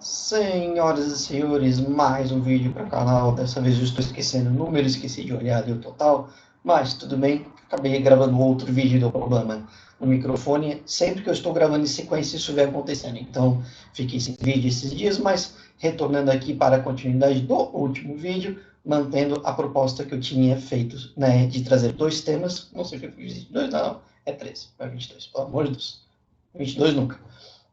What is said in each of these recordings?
Senhoras e senhores, mais um vídeo para o canal. Dessa vez eu estou esquecendo o número, esqueci de olhar ali o total, mas tudo bem. Acabei gravando outro vídeo e deu problema no microfone. Sempre que eu estou gravando em sequência, isso vem acontecendo. Então, fiquei sem vídeo esses dias, mas retornando aqui para a continuidade do último vídeo, mantendo a proposta que eu tinha feito, né, de trazer dois temas. Não sei se eu fiz 22, não, é 13, não é 22, pelo amor de Deus. 22 nunca.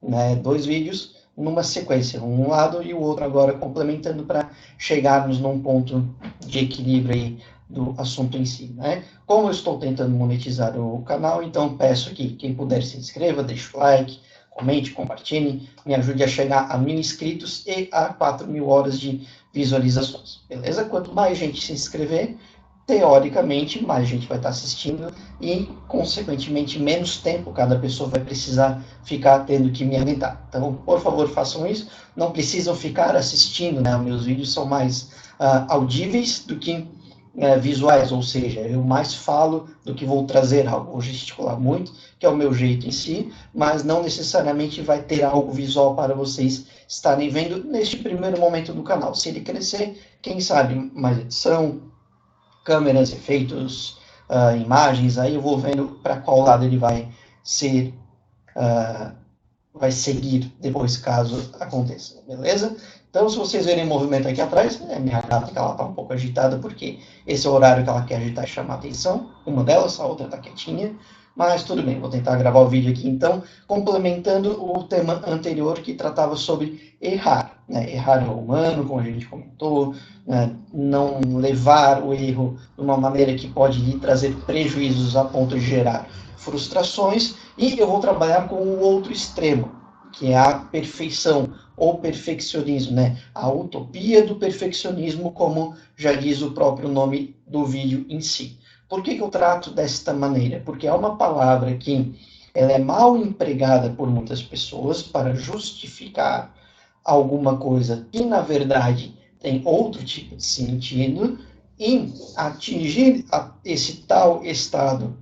Né, dois vídeos numa sequência, um lado e o outro agora complementando para chegarmos num ponto de equilíbrio aí do assunto em si, né? Como eu estou tentando monetizar o canal, então peço que quem puder se inscreva, deixe o like, comente, compartilhe, me ajude a chegar a 1.000 inscritos e a 4.000 horas de visualizações, beleza? Quanto mais gente se inscrever, teoricamente, mais gente vai estar assistindo e, consequentemente, menos tempo cada pessoa vai precisar ficar tendo que me aguentar. Então, por favor, façam isso. Não precisam ficar assistindo, né? Meus vídeos são mais audíveis do que visuais, ou seja, eu mais falo do que vou trazer algo, ou gesticular muito, que é o meu jeito em si, mas não necessariamente vai ter algo visual para vocês estarem vendo neste primeiro momento do canal. Se ele crescer, quem sabe mais edição, câmeras, efeitos, imagens, aí eu vou vendo para qual lado ele vai ser, vai seguir depois, caso aconteça, beleza? Então, se vocês verem movimento aqui atrás, é minha gata que ela está um pouco agitada, porque esse é o horário que ela quer agitar e chamar a atenção. Uma delas, a outra está quietinha. Mas tudo bem, vou tentar gravar o vídeo aqui então, complementando o tema anterior que tratava sobre errar. Né? Errar é humano, como a gente comentou, né? Não levar o erro de uma maneira que pode lhe trazer prejuízos a ponto de gerar frustrações. E eu vou trabalhar com o outro extremo, que é a perfeição ou perfeccionismo, né? A utopia do perfeccionismo, como já diz o próprio nome do vídeo em si. Por que eu trato desta maneira? Porque é uma palavra que ela é mal empregada por muitas pessoas para justificar alguma coisa que, na verdade, tem outro tipo de sentido, e atingir esse tal estado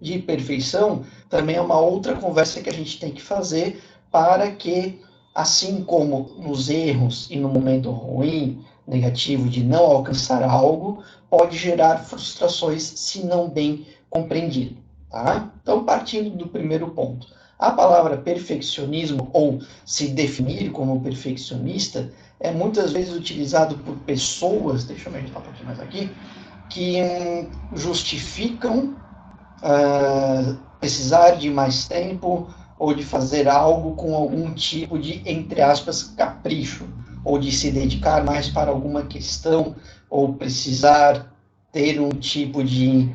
de perfeição também é uma outra conversa que a gente tem que fazer para que, assim como nos erros e no momento ruim, negativo de não alcançar algo, pode gerar frustrações se não bem compreendido. Tá? Então, partindo do primeiro ponto, a palavra perfeccionismo ou se definir como perfeccionista é muitas vezes utilizado por pessoas, deixa eu meditar um pouquinho mais aqui, que justificam precisar de mais tempo ou de fazer algo com algum tipo de, entre aspas, capricho, ou de se dedicar mais para alguma questão, ou precisar ter um tipo de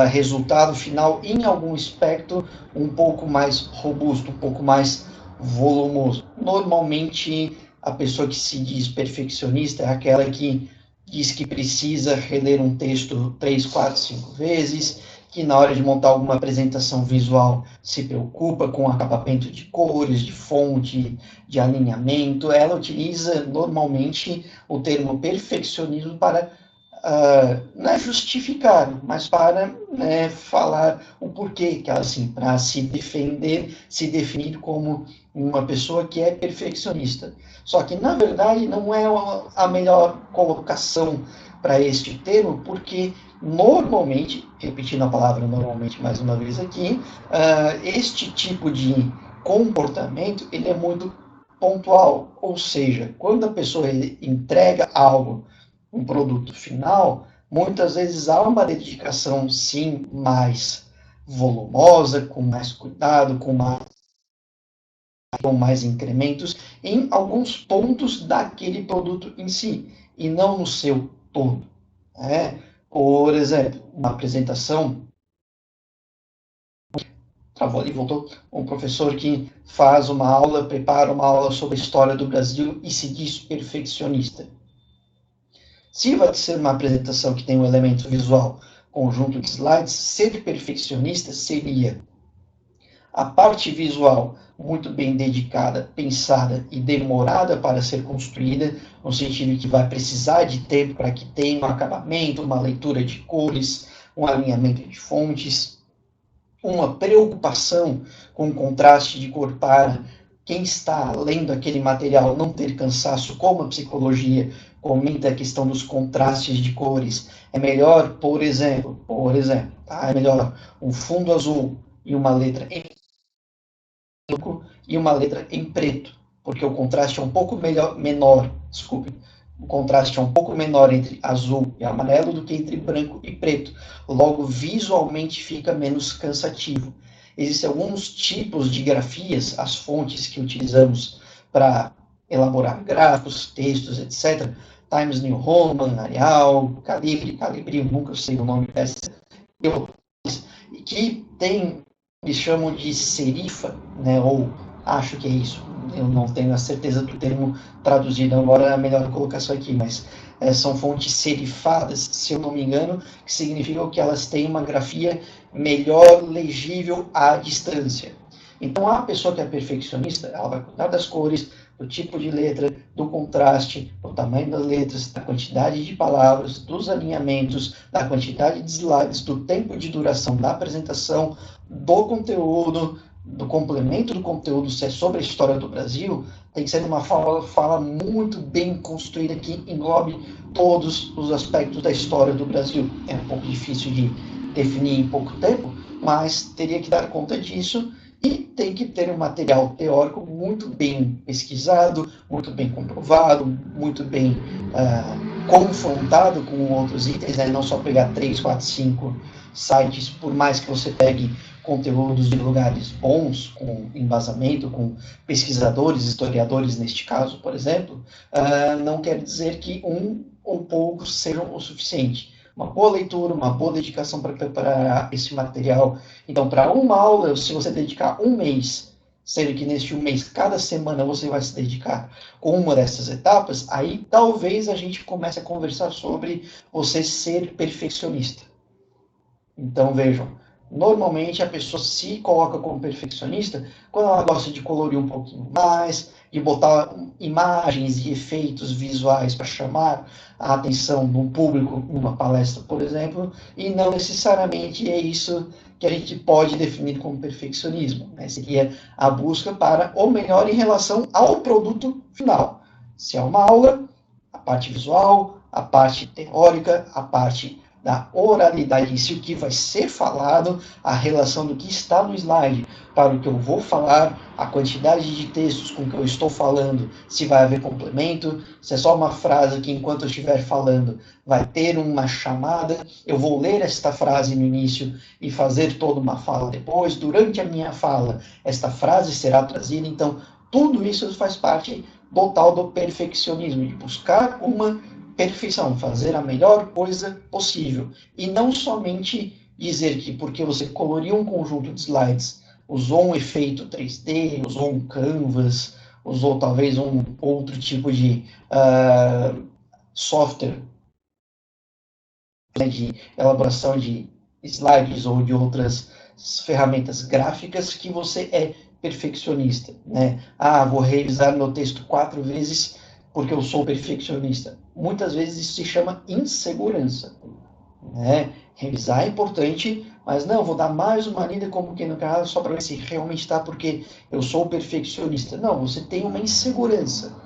resultado final em algum aspecto um pouco mais robusto, um pouco mais volumoso. Normalmente, a pessoa que se diz perfeccionista é aquela que diz que precisa reler um texto 3, 4, 5 vezes, que na hora de montar alguma apresentação visual se preocupa com acabamento de cores, de fonte, de alinhamento. Ela utiliza normalmente o termo perfeccionismo para não é justificar, mas para falar o porquê que ela, assim, para se defender, se definir como uma pessoa que é perfeccionista. Só que, na verdade, não é a melhor colocação para este termo, porque normalmente, repetindo a palavra normalmente mais uma vez aqui, este tipo de comportamento ele é muito pontual, ou seja, quando a pessoa entrega algo, um produto final, muitas vezes há uma dedicação sim mais volumosa, com mais cuidado, com mais incrementos em alguns pontos daquele produto em si, e não no seu todo. Né? Por exemplo, uma apresentação, travou ali, voltou, um professor que faz uma aula, prepara uma aula sobre a história do Brasil e se diz perfeccionista. Se vai ser uma apresentação que tem um elemento visual, conjunto de slides, ser perfeccionista seria a parte visual muito bem dedicada, pensada e demorada para ser construída, no sentido que vai precisar de tempo para que tenha um acabamento, uma leitura de cores, um alinhamento de fontes, uma preocupação com o contraste de cor para quem está lendo aquele material não ter cansaço, como a psicologia comenta a questão dos contrastes de cores. É melhor, por exemplo, tá? É melhor um fundo azul e uma letra em branco e uma letra em preto, porque o contraste é um pouco menor, desculpe, o contraste é um pouco menor entre azul e amarelo do que entre branco e preto. Logo, visualmente fica menos cansativo. Existem alguns tipos de grafias, as fontes que utilizamos para elaborar gráficos, textos, etc. Times New Roman, Arial, Calibri, nunca sei o nome dessa, que tem, eles chamam de serifa, né, ou acho que é isso, eu não tenho a certeza do termo traduzido, agora é melhor colocação aqui, mas são fontes serifadas, se eu não me engano, que significam que elas têm uma grafia melhor legível à distância. Então, a pessoa que é perfeccionista, ela vai cuidar das cores, do tipo de letra, do contraste, do tamanho das letras, da quantidade de palavras, dos alinhamentos, da quantidade de slides, do tempo de duração da apresentação, do conteúdo, do complemento do conteúdo, se é sobre a história do Brasil, tem que ser uma fala muito bem construída que englobe todos os aspectos da história do Brasil. É um pouco difícil de definir em pouco tempo, mas teria que dar conta disso e tem que ter um material teórico muito bem pesquisado, muito bem comprovado, muito bem confrontado com outros itens, né? Não só pegar 3, 4, 5 sites, por mais que você pegue conteúdos de lugares bons, com embasamento, com pesquisadores, historiadores neste caso, por exemplo, não quer dizer que um ou poucos sejam o suficiente. Uma boa leitura, uma boa dedicação para preparar esse material. Então, para uma aula, se você dedicar um mês, sendo que neste um mês, cada semana você vai se dedicar com uma dessas etapas, aí talvez a gente comece a conversar sobre você ser perfeccionista. Então, vejam, normalmente a pessoa se coloca como perfeccionista quando ela gosta de colorir um pouquinho mais, de botar imagens e efeitos visuais para chamar a atenção de um público numa palestra, por exemplo, e não necessariamente é isso que a gente pode definir como perfeccionismo, né? Seria a busca para o melhor em relação ao produto final. Se é uma aula, a parte visual, a parte teórica, a parte da oralidade, se o que vai ser falado, a relação do que está no slide para o que eu vou falar, a quantidade de textos com que eu estou falando, se vai haver complemento, se é só uma frase que enquanto eu estiver falando vai ter uma chamada, eu vou ler esta frase no início e fazer toda uma fala depois, durante a minha fala, esta frase será trazida, então tudo isso faz parte do tal do perfeccionismo, de buscar uma perfeição, fazer a melhor coisa possível. E não somente dizer que porque você coloriu um conjunto de slides, usou um efeito 3D, usou um canvas, usou talvez um outro tipo de software, né, de elaboração de slides ou de outras ferramentas gráficas, que você é perfeccionista, né? Ah, vou revisar meu texto 4 vezes porque eu sou perfeccionista. Muitas vezes isso se chama insegurança, né? Revisar é importante, mas não, vou dar mais uma lida como que no caso só para ver se realmente está porque eu sou perfeccionista. Não, você tem uma insegurança.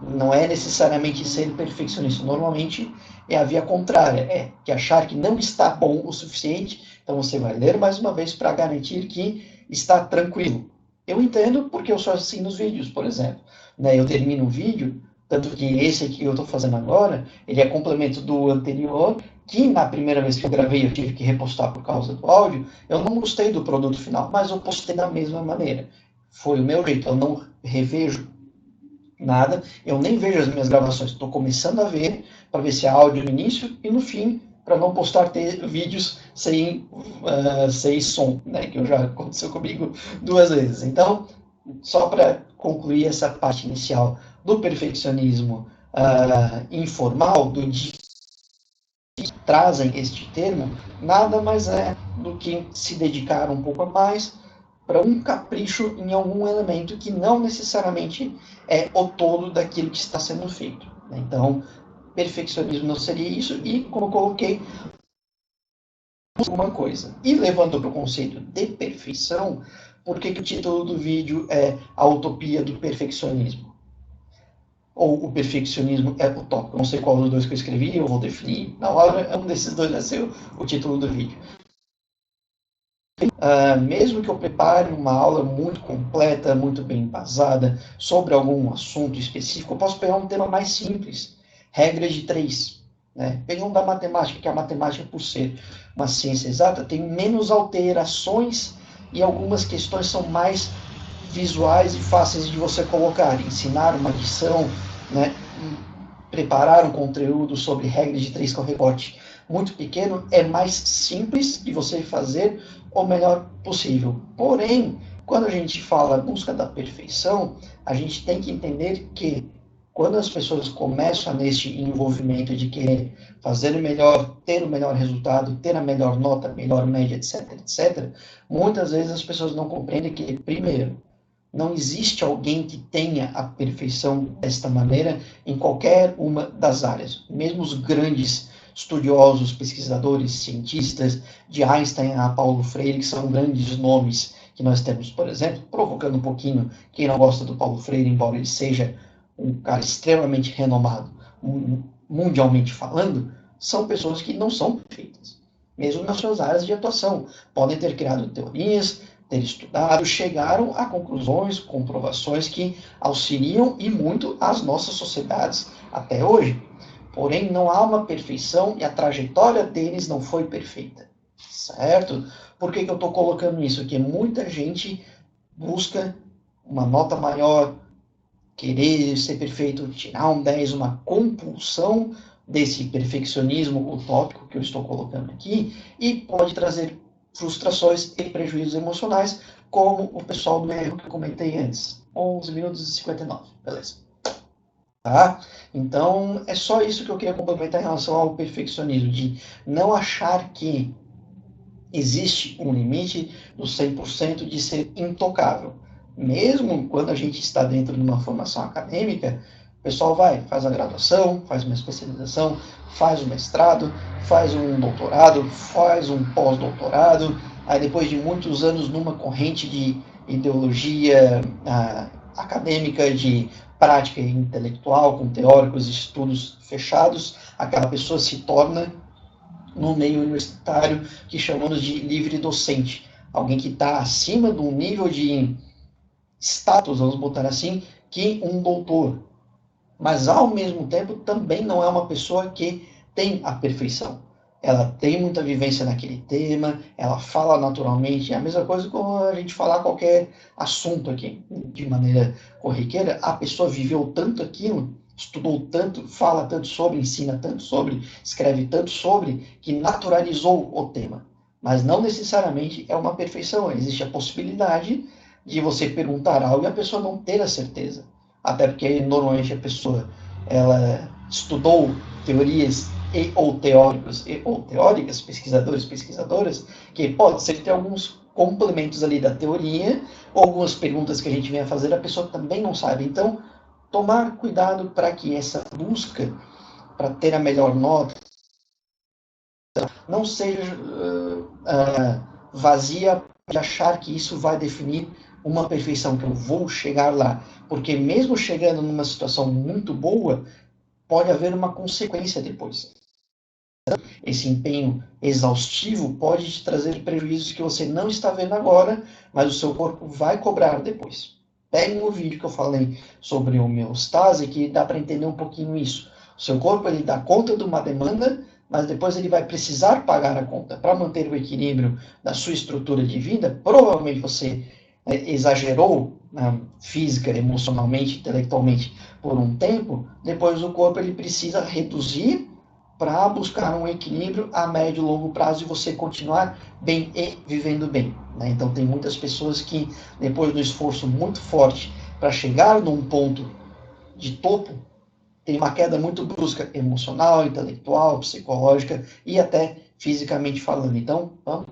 Não é necessariamente ser perfeccionista. Normalmente é a via contrária, é que achar que não está bom o suficiente, então você vai ler mais uma vez para garantir que está tranquilo. Eu entendo porque eu sou assim nos vídeos, por exemplo. Né? Eu termino um vídeo, tanto que esse aqui que eu estou fazendo agora, ele é complemento do anterior, que na primeira vez que eu gravei eu tive que repostar por causa do áudio, eu não gostei do produto final, mas eu postei da mesma maneira. Foi o meu jeito, eu não revejo nada, eu nem vejo as minhas gravações, estou começando a ver, para ver se há áudio no início e no fim, para não postar vídeos sem som, né, que já aconteceu comigo 2 vezes. Então, só para concluir essa parte inicial do perfeccionismo informal, do que trazem este termo, nada mais é do que se dedicar um pouco a mais para um capricho em algum elemento que não necessariamente é o todo daquilo que está sendo feito. Então, perfeccionismo não seria isso, e como eu coloquei, uma coisa. E levando para o conceito de perfeição, por que o título do vídeo é A Utopia do Perfeccionismo? Ou o perfeccionismo é utópico? Não sei qual dos dois que eu escrevi, eu vou definir na hora, um desses dois vai ser o título do vídeo. Mesmo que eu prepare uma aula muito completa, muito bem embasada, sobre algum assunto específico, eu posso pegar um tema mais simples, regras de 3. Né? Peguei um da matemática, que a matemática, por ser uma ciência exata, tem menos alterações e algumas questões são mais visuais e fáceis de você colocar. Ensinar uma lição, né? Preparar um conteúdo sobre regras de 3 com recorte muito pequeno é mais simples de você fazer o melhor possível. Porém, quando a gente fala busca da perfeição, a gente tem que entender que quando as pessoas começam neste envolvimento de querer fazer o melhor, ter o melhor resultado, ter a melhor nota, melhor média, etc, etc, muitas vezes as pessoas não compreendem que, primeiro, não existe alguém que tenha a perfeição desta maneira em qualquer uma das áreas. Mesmo os grandes estudiosos, pesquisadores, cientistas, de Einstein a Paulo Freire, que são grandes nomes que nós temos, por exemplo, provocando um pouquinho quem não gosta do Paulo Freire, embora ele seja um cara extremamente renomado, mundialmente falando, são pessoas que não são perfeitas, mesmo nas suas áreas de atuação. Podem ter criado teorias, ter estudado, chegaram a conclusões, comprovações que auxiliam e muito as nossas sociedades até hoje. Porém, não há uma perfeição e a trajetória deles não foi perfeita, certo? Por que eu estou colocando isso? Porque muita gente busca uma nota maior, querer ser perfeito, tirar um 10, uma compulsão desse perfeccionismo utópico que eu estou colocando aqui, e pode trazer frustrações e prejuízos emocionais, como o pessoal do erro que eu comentei antes. 11 minutos e 59, beleza. Tá? Então, é só isso que eu queria complementar em relação ao perfeccionismo, de não achar que existe um limite do 100% de ser intocável. Mesmo quando a gente está dentro de uma formação acadêmica, o pessoal faz a graduação, faz uma especialização, faz um mestrado, faz um doutorado, faz um pós-doutorado, aí depois de muitos anos numa corrente de ideologia acadêmica, de prática intelectual, com teóricos e estudos fechados, aquela pessoa se torna no meio universitário que chamamos de livre docente. Alguém que está acima de um nível de status, vamos botar assim, que um doutor. Mas, ao mesmo tempo, também não é uma pessoa que tem a perfeição. Ela tem muita vivência naquele tema, ela fala naturalmente. É a mesma coisa como a gente falar qualquer assunto aqui, de maneira corriqueira. A pessoa viveu tanto aquilo, estudou tanto, fala tanto sobre, ensina tanto sobre, escreve tanto sobre, que naturalizou o tema. Mas não necessariamente é uma perfeição. Existe a possibilidade de você perguntar algo e a pessoa não ter a certeza. Até porque, normalmente, a pessoa ela estudou teorias e ou teóricos e ou teóricas, pesquisadores, pesquisadoras, que pode ser que tenha alguns complementos ali da teoria, ou algumas perguntas que a gente venha fazer, a pessoa também não sabe. Então, tomar cuidado para que essa busca para ter a melhor nota não seja vazia de achar que isso vai definir uma perfeição, que eu vou chegar lá. Porque mesmo chegando numa situação muito boa, pode haver uma consequência depois. Esse empenho exaustivo pode te trazer prejuízos que você não está vendo agora, mas o seu corpo vai cobrar depois. Pegue no vídeo que eu falei sobre homeostase, que dá para entender um pouquinho isso. O seu corpo ele dá conta de uma demanda, mas depois ele vai precisar pagar a conta. Para manter o equilíbrio da sua estrutura de vida, provavelmente você exagerou física, emocionalmente, intelectualmente por um tempo, depois o corpo ele precisa reduzir para buscar um equilíbrio a médio e longo prazo e você continuar bem e vivendo bem. Né? Então, tem muitas pessoas que, depois do esforço muito forte para chegar num ponto de topo, tem uma queda muito brusca, emocional, intelectual, psicológica e até fisicamente falando. Então, vamos.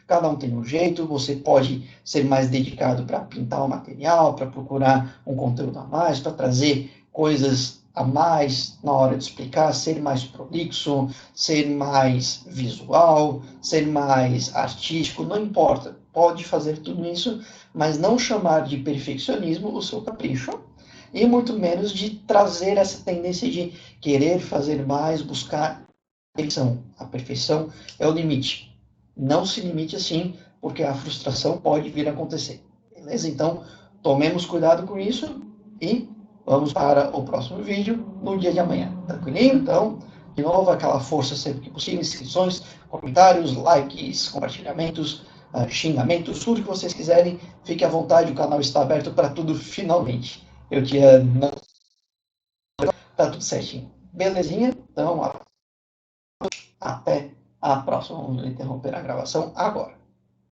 Cada um tem um jeito, você pode ser mais dedicado para pintar o material, para procurar um conteúdo a mais, para trazer coisas a mais na hora de explicar, ser mais prolixo, ser mais visual, ser mais artístico, não importa. pode fazer tudo isso, mas não chamar de perfeccionismo o seu capricho, e muito menos de trazer essa tendência de querer fazer mais, buscar a perfeição. A perfeição é o limite. Não se limite assim, porque a frustração pode vir a acontecer. Beleza? Então, tomemos cuidado com isso e vamos para o próximo vídeo no dia de amanhã. Tranquilinho? Então, de novo, aquela força sempre que possível, inscrições, comentários, likes, compartilhamentos, xingamentos, tudo que vocês quiserem. Fique à vontade, o canal está aberto para tudo finalmente. Eu tinha... Tá tudo certinho. Belezinha? Então, até a próxima. Vamos interromper a gravação agora.